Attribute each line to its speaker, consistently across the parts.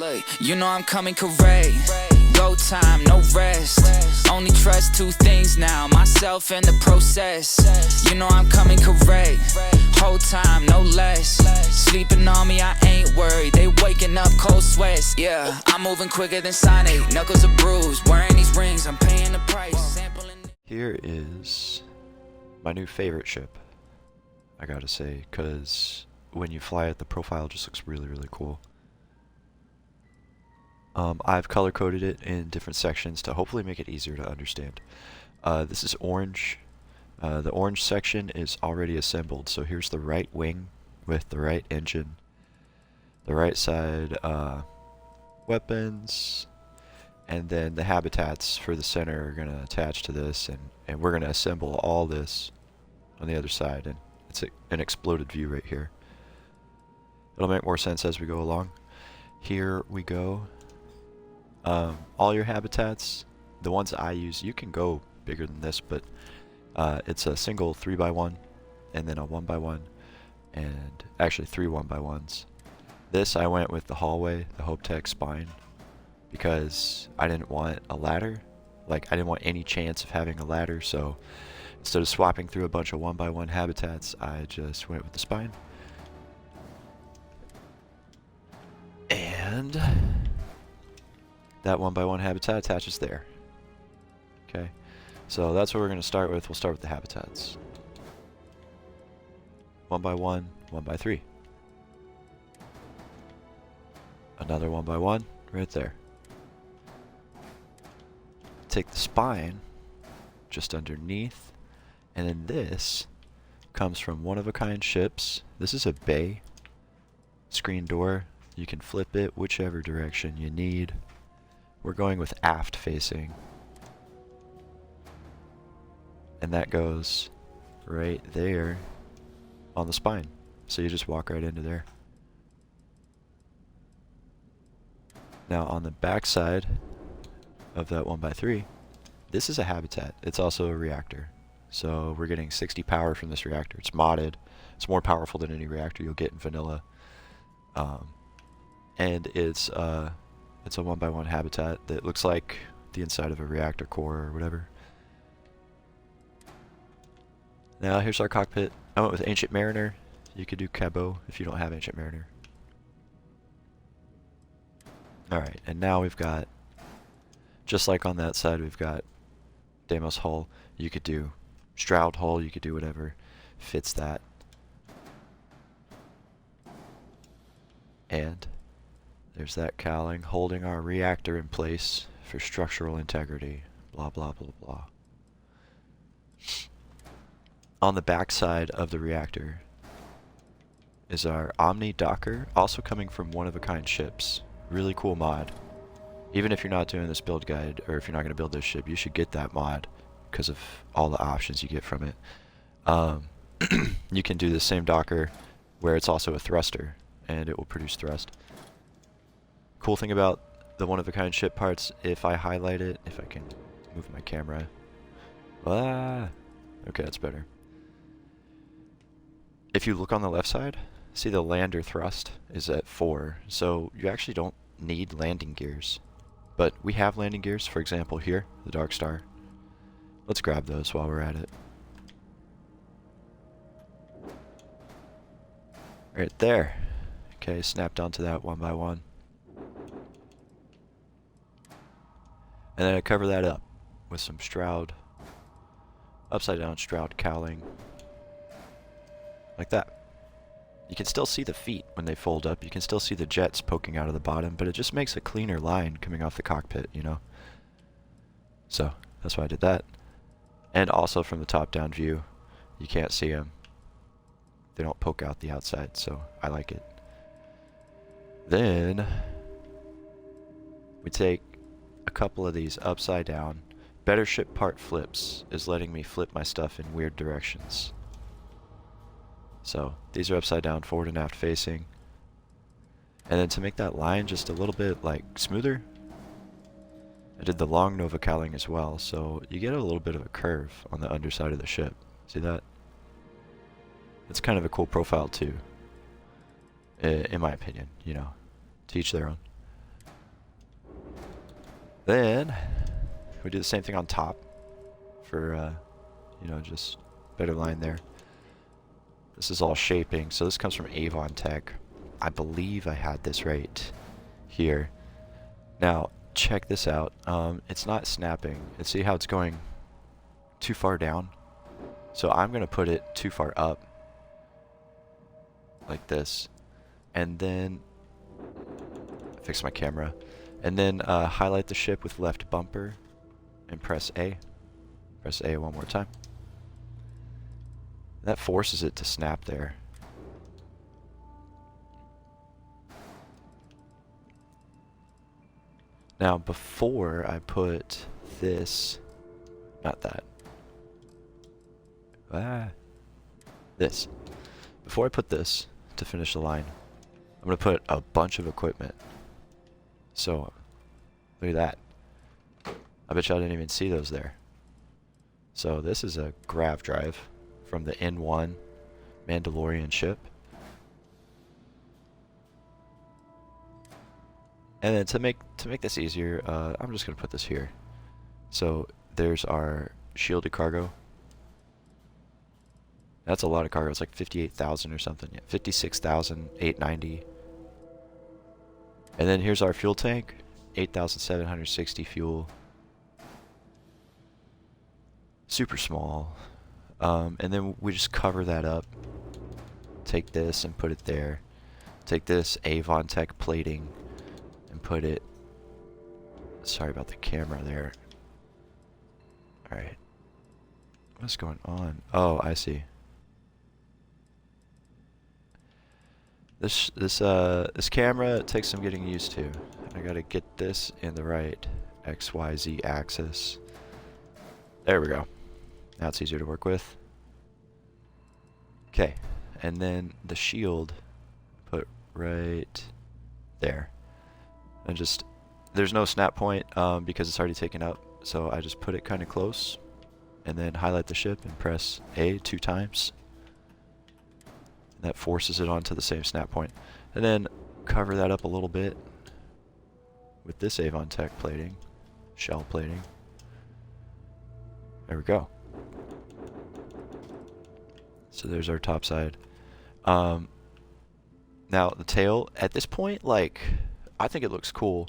Speaker 1: Look, you know I'm coming correct. Go time, no rest. Only trust two things now, myself and the process. You know I'm coming correct. Whole time, no less. Sleeping on me, I ain't worried. They waking up cold sweats. Yeah, I'm moving quicker than Sonic. Knuckles are bruised. Wearing these rings, I'm paying the price. Sampling.
Speaker 2: Here is my new favorite ship, I gotta say, because when you fly it, the profile just looks really, really cool. I've color coded it in different sections to hopefully make it easier to understand. This is orange. The orange section is already assembled, so here's the right wing with the right engine. The right side weapons, and then the habitats for the center are going to attach to this, and we're going to assemble all this on the other side, and it's an exploded view right here. It'll make more sense as we go along. Here we go. All your habitats, the ones I use, you can go bigger than this, but it's a single 3x1 and then a 1x1, and actually 3 1x1s. This I went with the hallway, the Hope Tech spine, because I didn't want a ladder. Like, I didn't want any chance of having a ladder, so instead of swapping through a bunch of 1x1 habitats, I just went with the spine. And that 1x1 habitat attaches there. Okay, so that's what we're going to start with. We'll start with the habitats. 1x1, 1x3. Another 1x1 right there. Take the spine just underneath, and then this comes from one-of-a-kind ships. This is a bay screen door. You can flip it whichever direction you need. We're going with aft facing, and that goes right there on the spine, so you just walk right into there. Now on the back side of that 1x3, this is a habitat. It's also a reactor, so we're getting 60 power from this reactor. It's modded. It's more powerful than any reactor you'll get in vanilla, and it's a 1x1 habitat that looks like the inside of a reactor core or whatever. Now here's our cockpit. I went with Ancient Mariner. You could do Cabot if you don't have Ancient Mariner. Alright, and now we've got, just like on that side, we've got Deimos hull. You could do Stroud hull, you could do whatever fits that. And there's that cowling holding our reactor in place for structural integrity. Blah, blah, blah, blah. On the back side of the reactor is our Omni Docker, also coming from one-of-a-kind ships. Really cool mod. Even if you're not doing this build guide, or if you're not going to build this ship, you should get that mod because of all the options you get from it. You can do the same Docker where it's also a thruster, and it will produce thrust. Cool thing about the one-of-a-kind ship parts, if I highlight it, if I can move my camera. Okay, that's better. If you look on the left side, see the lander thrust is at 4, so you actually don't need landing gears. But we have landing gears, for example here, the Dark Star. Let's grab those while we're at it. Right there. Okay, snapped onto that 1x1. And then I cover that up with some Stroud, upside down Stroud cowling, like that. You can still see the feet when they fold up. You can still see the jets poking out of the bottom, but it just makes a cleaner line coming off the cockpit, you know? So, that's why I did that. And also from the top-down view, you can't see them. They don't poke out the outside, so I like it. Then, we take a couple of these upside down. Better ship part flips is letting me flip my stuff in weird directions. So these are upside down, forward and aft facing. And then to make that line just a little bit like smoother, I did the long Nova cowling as well, so you get a little bit of a curve on the underside of the ship. See that? It's kind of a cool profile too, in my opinion, you know, to each their own. Then we do the same thing on top for, you know, just better line there. This is all shaping, so this comes from Avon Tech. I believe I had this right here. Now, check this out. It's not snapping. And see how it's going too far down? So I'm going to put it too far up, like this. And then, fix my camera. And then highlight the ship with left bumper and press A. Press A one more time. That forces it to snap there. Now, before I put this, not that, this. Before I put this to finish the line, I'm going to put a bunch of equipment. So, look at that. I bet you I didn't even see those there. So this is a grav drive from the N1 Mandalorian ship. And then to make this easier, I'm just going to put this here. So there's our shielded cargo. That's a lot of cargo. It's like 58,000 or something. Yeah, 56,890. And then here's our fuel tank, 8,760 fuel. Super small. And then we just cover that up. Take this and put it there. Take this Avon Tech plating and put it... Sorry about the camera there. Alright. What's going on? Oh, I see. This camera takes some getting used to. I gotta get this in the right XYZ axis. There we go. Now it's easier to work with. Okay, and then the shield, put right there. And just, there's no snap point because it's already taken up, so I just put it kind of close, and then highlight the ship and press A 2 times. That forces it onto the same snap point. And then cover that up a little bit with this Avon Tech plating, shell plating. There we go. So there's our top side. Now the tail, at this point, like, I think it looks cool.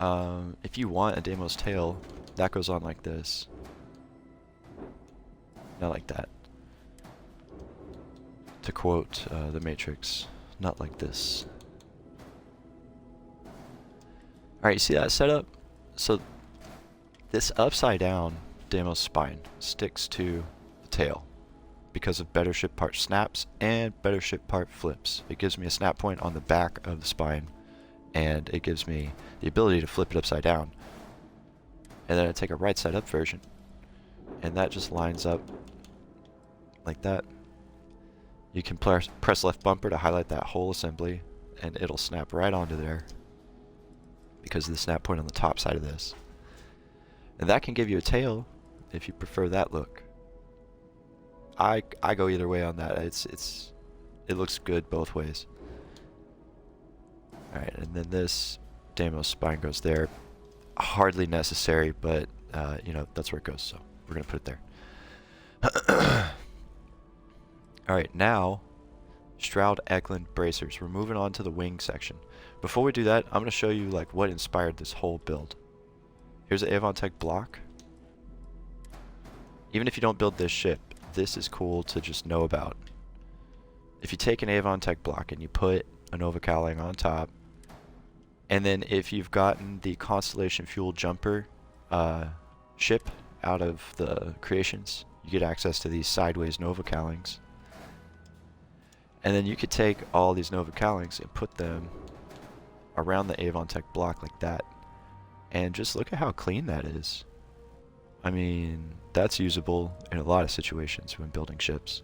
Speaker 2: If you want a Deimos tail, that goes on like this. Not like that. To quote the Matrix, not like this. Alright, you see that setup? So this upside down Deimos spine sticks to the tail because of better ship part snaps and better ship part flips. It gives me a snap point on the back of the spine, and it gives me the ability to flip it upside down. And then I take a right side up version, and that just lines up like that. You can press left bumper to highlight that whole assembly, and it'll snap right onto there because of the snap point on the top side of this. And that can give you a tail if you prefer that look. I go either way on that. It looks good both ways. Alright, and then this Deimos spine goes there. Hardly necessary, but you know, that's where it goes, so we're gonna put it there. Alright, now Stroud Eklund bracers. We're moving on to the wing section. Before we do that, I'm gonna show you like what inspired this whole build. Here's the Avon Tech block. Even if you don't build this ship, this is cool to just know about. If you take an Avon Tech block and you put a Nova cowling on top, and then if you've gotten the Constellation Fuel Jumper ship out of the creations, you get access to these sideways Nova cowlings. And then you could take all these Nova cowlings and put them around the Avon Tech block like that. And just look at how clean that is. I mean, that's usable in a lot of situations when building ships.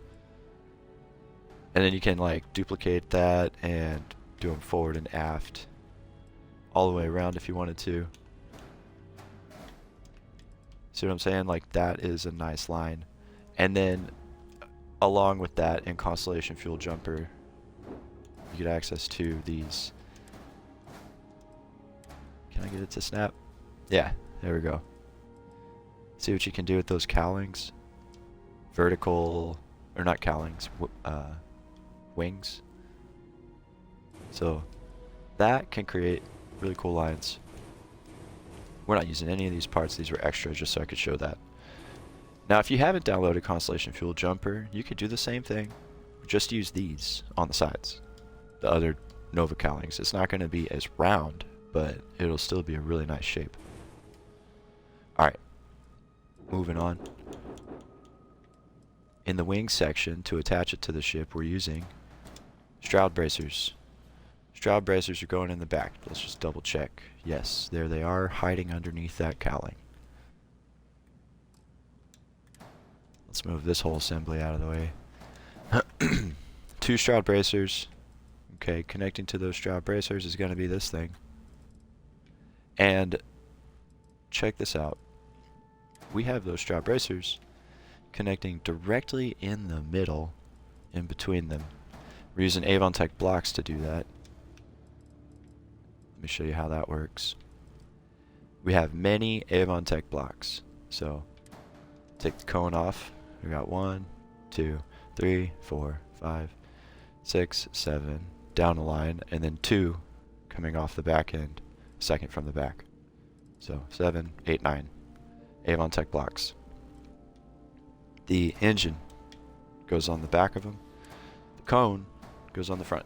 Speaker 2: And then you can like duplicate that and do them forward and aft all the way around if you wanted to. See what I'm saying? Like, that is a nice line. And then along with that, in Constellation Fuel Jumper, you get access to these. Can I get it to snap? Yeah, there we go. See what you can do with those cowlings? Vertical, or not cowlings, wings. So that can create really cool lines. We're not using any of these parts, these were extra just so I could show that. Now if you haven't downloaded Constellation Fuel Jumper, you could do the same thing. Just use these on the sides. The other Nova cowlings. It's not going to be as round, but it'll still be a really nice shape. Alright, moving on. In the wing section, to attach it to the ship, we're using shroud bracers. Shroud bracers are going in the back. Let's just double check. Yes, there they are, hiding underneath that cowling. Let's move this whole assembly out of the way. 2 shroud bracers. Okay, connecting to those shroud bracers is going to be this thing. And check this out. We have those shroud bracers connecting directly in the middle, in between them. We're using AvonTech blocks to do that. Let me show you how that works. We have many AvonTech blocks. So take the cone off. We got 1, 2, 3, 4, 5, 6, 7 down the line, and then 2 coming off the back end, second from the back. So 7, 8, 9 AvonTech blocks. The engine goes on the back of them. The cone goes on the front.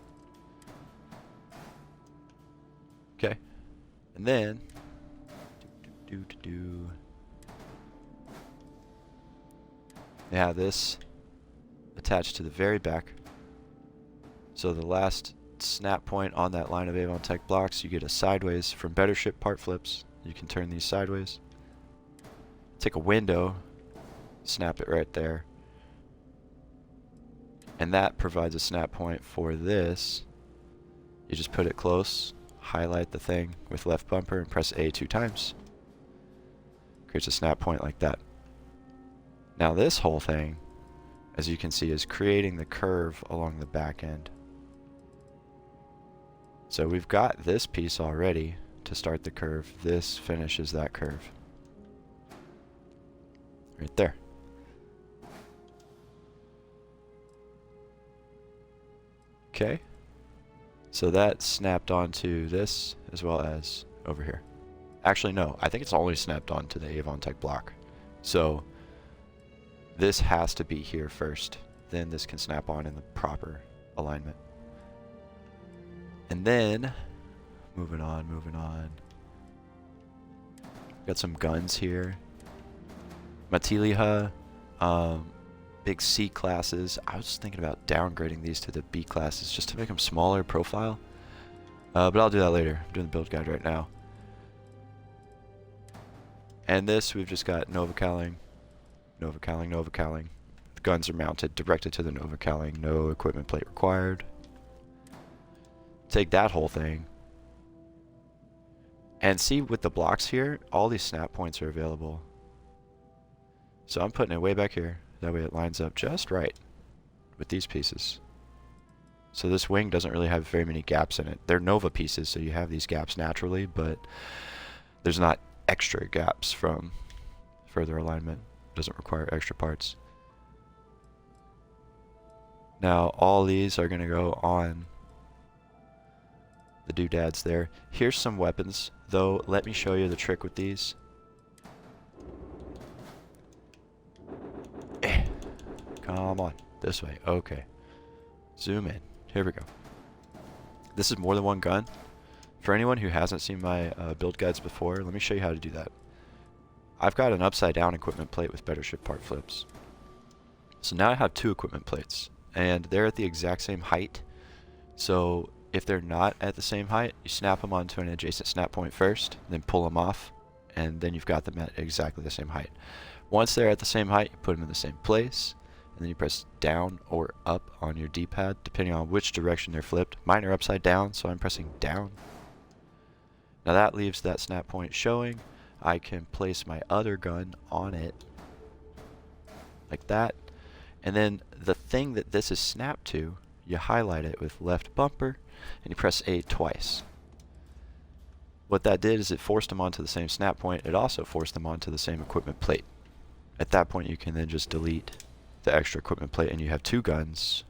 Speaker 2: Okay, and then they have this attached to the very back. So the last snap point on that line of AvonTech blocks, you get a sideways from Better Ship part flips. You can turn these sideways. Take a window, snap it right there. And that provides a snap point for this. You just put it close, highlight the thing with left bumper and press A 2 times. Creates a snap point like that. Now this whole thing, as you can see, is creating the curve along the back end. So we've got this piece already to start the curve. This finishes that curve. Right there. Okay. So that snapped onto this as well as over here. Actually, no. I think it's only snapped onto the AvonTech block. So this has to be here first. Then this can snap on in the proper alignment. And then, moving on. Got some guns here. Matiliha, big C classes. I was thinking about downgrading these to the B classes just to make them smaller profile. But I'll do that later. I'm doing the build guide right now. And this, we've just got Nova cowling, Nova cowling, Nova cowling. The guns are mounted directly to the Nova cowling. No equipment plate required. Take that whole thing. And see with the blocks here, all these snap points are available. So I'm putting it way back here. That way it lines up just right with these pieces. So this wing doesn't really have very many gaps in it. They're Nova pieces, so you have these gaps naturally, but there's not extra gaps from further alignment. It doesn't require extra parts. Now all these are going to go on the doodads there. Here's some weapons, though. Let me show you the trick with these. Come on, this way. Okay. Zoom in. Here we go. This is more than one gun. For anyone who hasn't seen my build guides before, let me show you how to do that. I've got an upside down equipment plate with Better Ship part flips. So now I have 2 equipment plates, and they're at the exact same height. So if they're not at the same height, you snap them onto an adjacent snap point first, then pull them off, and then you've got them at exactly the same height. Once they're at the same height, you put them in the same place, and then you press down or up on your D-pad, depending on which direction they're flipped. Mine are upside down, so I'm pressing down. Now that leaves that snap point showing. I can place my other gun on it, like that, and then the thing that this is snapped to, you highlight it with left bumper, and you press A twice. What that did is it forced them onto the same snap point. It also forced them onto the same equipment plate. At that point, you can then just delete the extra equipment plate, and you have two guns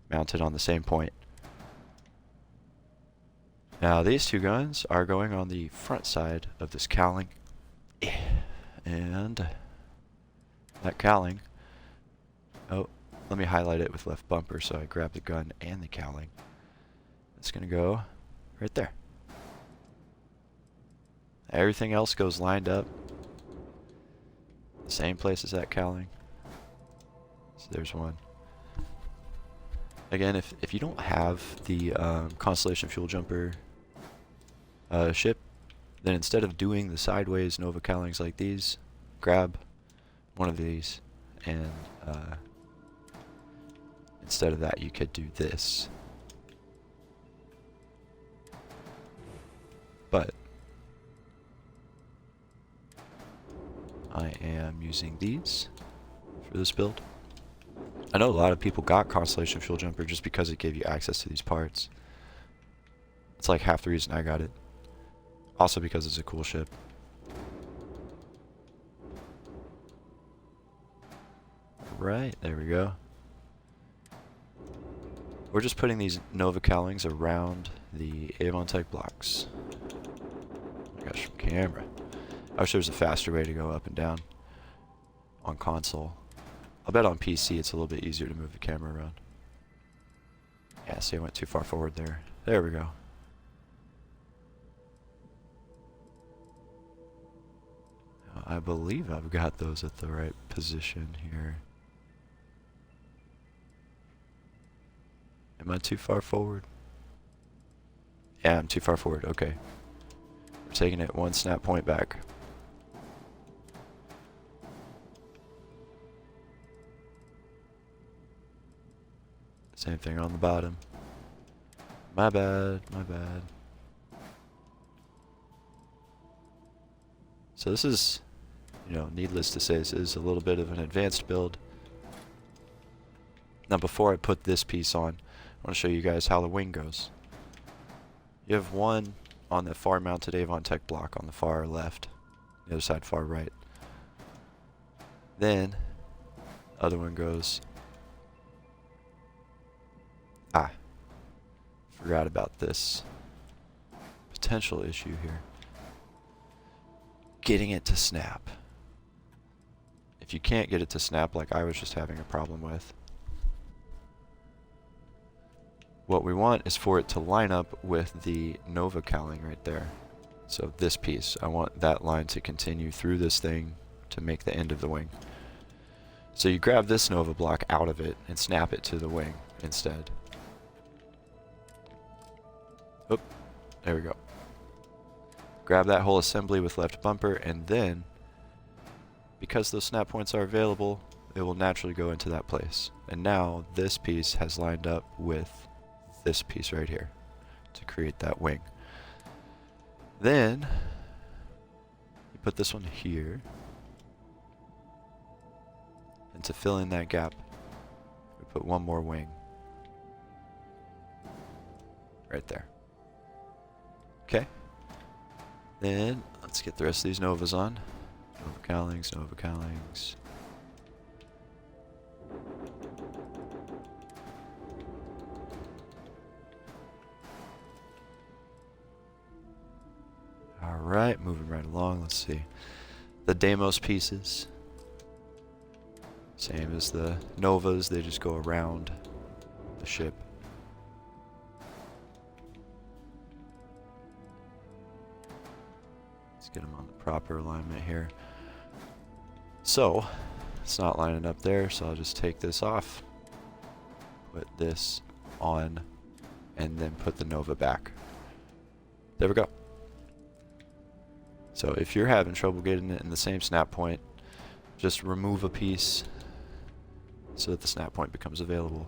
Speaker 2: mounted on the same point. Now, these two guns are going on the front side of this cowling, and that cowling, oh, let me highlight it with left bumper so I grab the gun and the cowling. It's going to go right there. Everything else goes lined up, the same place as that cowling. So there's one. Again, if you don't have the Constellation Fuel Jumper ship, then instead of doing the sideways Nova cowlings like these, grab one of these, and instead of that you could do this. But I am using these for this build. I know a lot of people got Constellation Fuel Jumper just because it gave you access to these parts. It's like half the reason I got it. Also because it's a cool ship. Right, there we go. We're just putting these Nova cowlings around the Avon Tech blocks. Oh my gosh, camera. I wish there was a faster way to go up and down on console. I'll bet on PC it's a little bit easier to move the camera around. Yeah, see, I went too far forward there. There we go. Now, I believe I've got those at the right position here. Am I too far forward? Yeah, I'm too far forward. Okay. We're taking it one snap point back. Same thing on the bottom. My bad, my bad. So this is, you know, needless to say, this is a little bit of an advanced build. Now before I put this piece on, I want to show you guys how the wing goes. You have one on the far mounted Avon Tech block on the far left, the other side far right. Then, other one goes, forgot about this potential issue here. Getting it to snap. If you can't get it to snap like I was just having a problem with, what we want is for it to line up with the Nova cowling right there. So this piece, I want that line to continue through this thing to make the end of the wing. So you grab this Nova block out of it and snap it to the wing instead. Oop, there we go. Grab that whole assembly with left bumper, and then, because those snap points are available, it will naturally go into that place. And now this piece has lined up with this piece right here to create that wing. Then you put this one here, and to fill in that gap we put one more wing right there. Okay, then let's get the rest of these Novas on. Nova cowlings, Nova cowlings. Alright, moving right along. Let's see. The Deimos pieces. Same as the Novas, they just go around the ship. Let's get them on the proper alignment here. So, it's not lining up there, so I'll just take this off. Put this on, and then put the Nova back. There we go. So if you're having trouble getting it in the same snap point, just remove a piece so that the snap point becomes available.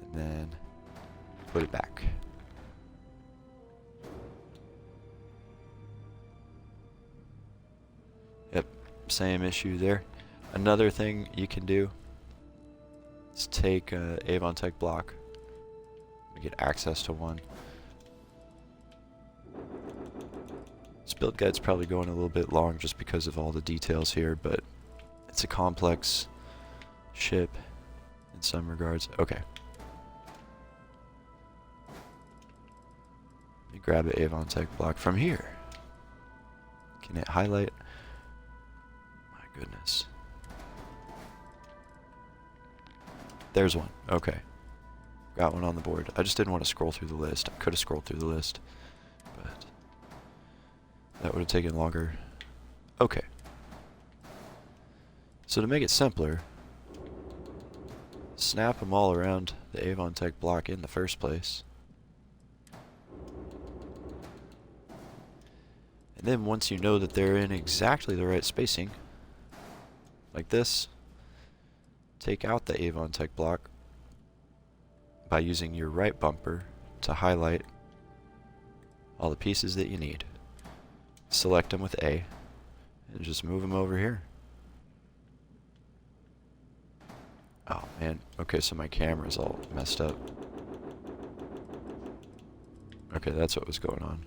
Speaker 2: And then put it back. Yep, same issue there. Another thing you can do is take a Avon Tech block. We get access to one. This build guide's probably going a little bit long just because of all the details here, but it's a complex ship in some regards. Okay. Let me grab an Avon Tech block from here. Can it highlight? My goodness. There's one. Okay. Got one on the board. I just didn't want to scroll through the list. I could have scrolled through the list, but that would have taken longer. Okay. So to make it simpler, snap them all around the Avon Tech block in the first place. And then once you know that they're in exactly the right spacing, like this, take out the Avon Tech block by using your right bumper to highlight all the pieces that you need. Select them with A and just move them over here. Oh man, okay, so my camera's all messed up. Okay, that's what was going on.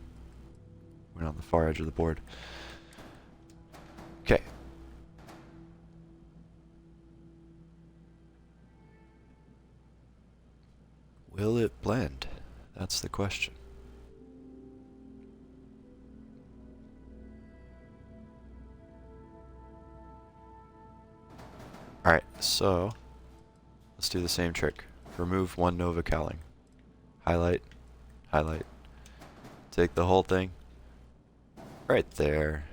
Speaker 2: Went on the far edge of the board. Okay. Will it blend? That's the question. Alright, so let's do the same trick. Remove one Nova cowling. Highlight, highlight. Take the whole thing. Right there.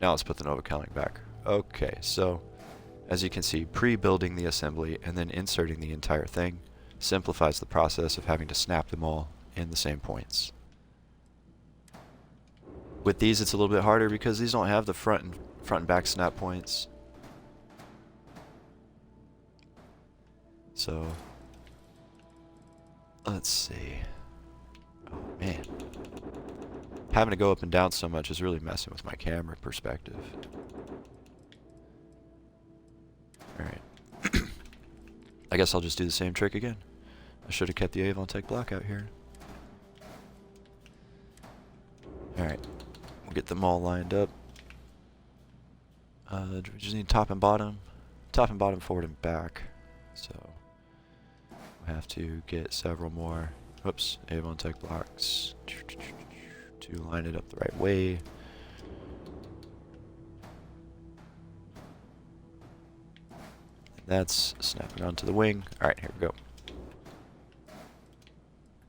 Speaker 2: Now let's put the Nova cowling back. Okay, so as you can see, pre-building the assembly and then inserting the entire thing simplifies the process of having to snap them all in the same points. With these it's a little bit harder because these don't have the front and back snap points. So let's see. Oh man. Having to go up and down so much is really messing with my camera perspective. Alright. I guess I'll just do the same trick again. I should have kept the Avon Tech block out here. Alright. We'll get them all lined up. We just need top and bottom. Top and bottom, forward and back. So we'll have to get several more, whoops, Avon Tech blocks to line it up the right way. That's snapping onto the wing. Alright, here we go.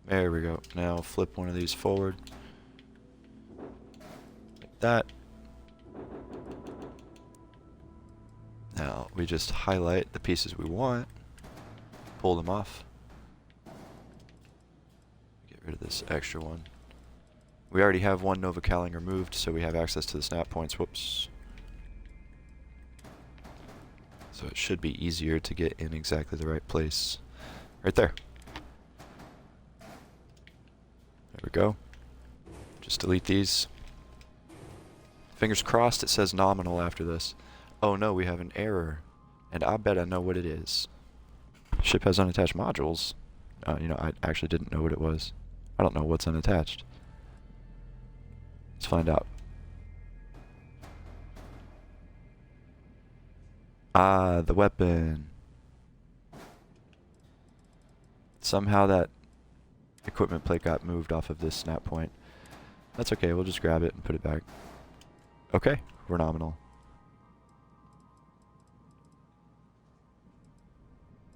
Speaker 2: There we go. Now flip one of these forward. Like that. Now we just highlight the pieces we want. Pull them off. Get rid of this extra one. We already have one Nova cowling removed, so we have access to the snap points. Whoops. So it should be easier to get in exactly the right place. Right there. There we go. Just delete these. Fingers crossed it says nominal after this. Oh no, we have an error. And I bet I know what it is. Ship has unattached modules. You know, I actually didn't know what it was. I don't know what's unattached. Let's find out. Ah, the weapon. Somehow that equipment plate got moved off of this snap point. That's okay, we'll just grab it and put it back. Okay, we're nominal.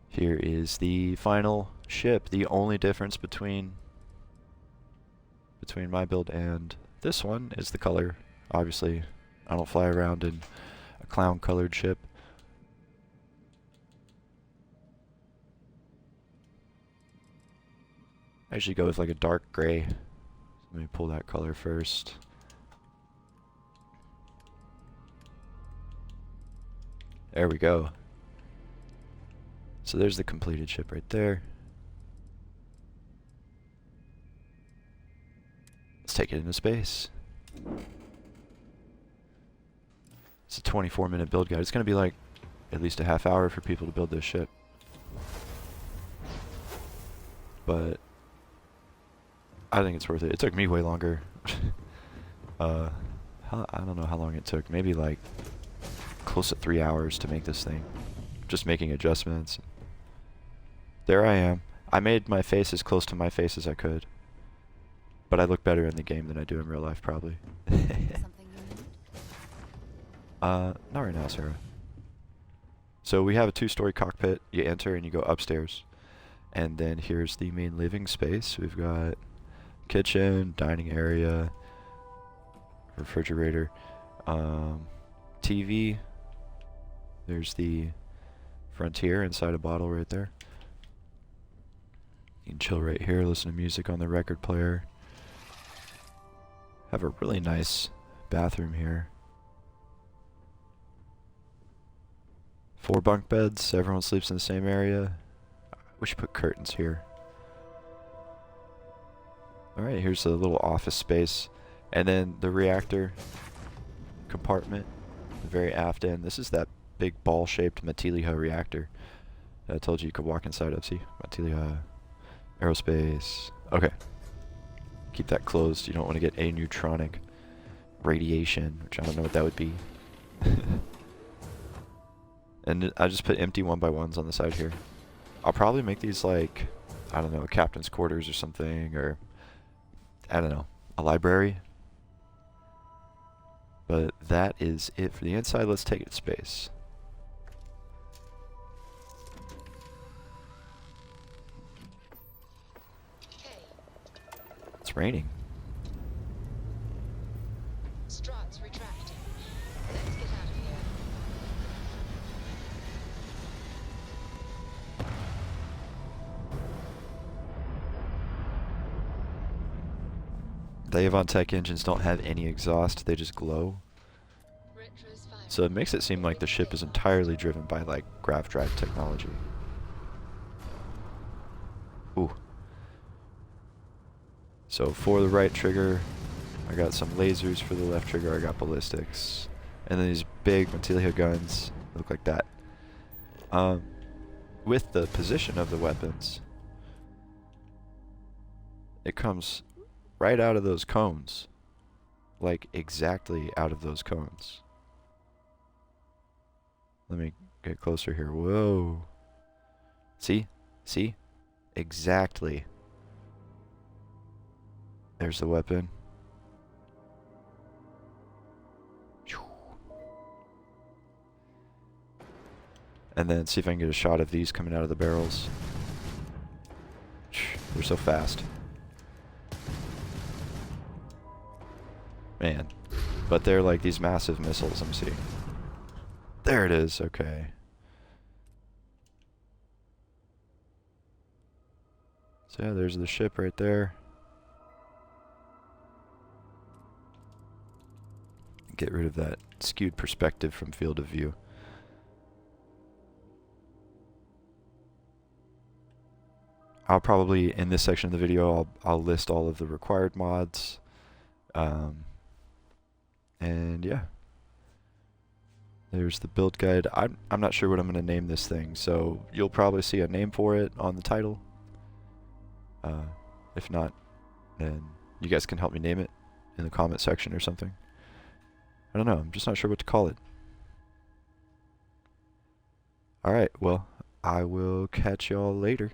Speaker 2: Here is the final ship. The only difference between my build and this one is the color. Obviously, I don't fly around in a clown colored ship. I usually go with like a dark gray. Let me pull that color first. There we go. So there's the completed ship right there. Let's take it into space. It's a 24-minute build guide. It's going to be like at least a half hour for people to build this ship. But I think it's worth it. It took me way longer. I don't know how long it took. Maybe like close to 3 hours to make this thing. Just making adjustments. There I am. I made my face as close to my face as I could. But I look better in the game than I do in real life, probably.
Speaker 3: Something you need?
Speaker 2: Not right now, Sarah. So we have a 2-story cockpit. You enter and you go upstairs. And then here's the main living space. We've got kitchen, dining area, refrigerator, TV. There's the Frontier inside a bottle right there. You can chill right here, listen to music on the record player. Have a really nice bathroom here. 4 bunk beds, everyone sleeps in the same area. We should put curtains here. Alright, here's a little office space. And then the reactor compartment, the very aft end. This is that big ball-shaped Matiliha reactor that I told you could walk inside of. See? Matiliha Aerospace. Okay. Keep that closed. You don't want to get aneutronic radiation, which I don't know what that would be. And I just put empty 1x1s on the side here. I'll probably make these like, I don't know, captain's quarters or something, or I don't know, a library. But that is it for the inside. Let's take it to space. It's raining.
Speaker 3: Struts retracting. Let's get out of here.
Speaker 2: The Avon Tech engines don't have any exhaust, they just glow. So it makes it seem like the ship is entirely driven by like grav drive technology. Ooh. So for the right trigger, I got some lasers. For the left trigger, I got ballistics. And then these big Matiliha guns look like that. With the position of the weapons, it comes right out of those cones. Like exactly out of those cones. Let me get closer here. Whoa. See? See? Exactly. There's the weapon. And then see if I can get a shot of these coming out of the barrels. They're so fast. Man. But they're like these massive missiles. Let me see. There it is. Okay. So yeah, there's the ship right there. Get rid of that skewed perspective from field of view. I'll probably, in this section of the video, I'll list all of the required mods. And yeah. There's the build guide. I'm not sure what I'm going to name this thing, so you'll probably see a name for it on the title. If not, then you guys can help me name it in the comment section or something. I don't know, I'm just not sure what to call it. Alright, well, I will catch y'all later.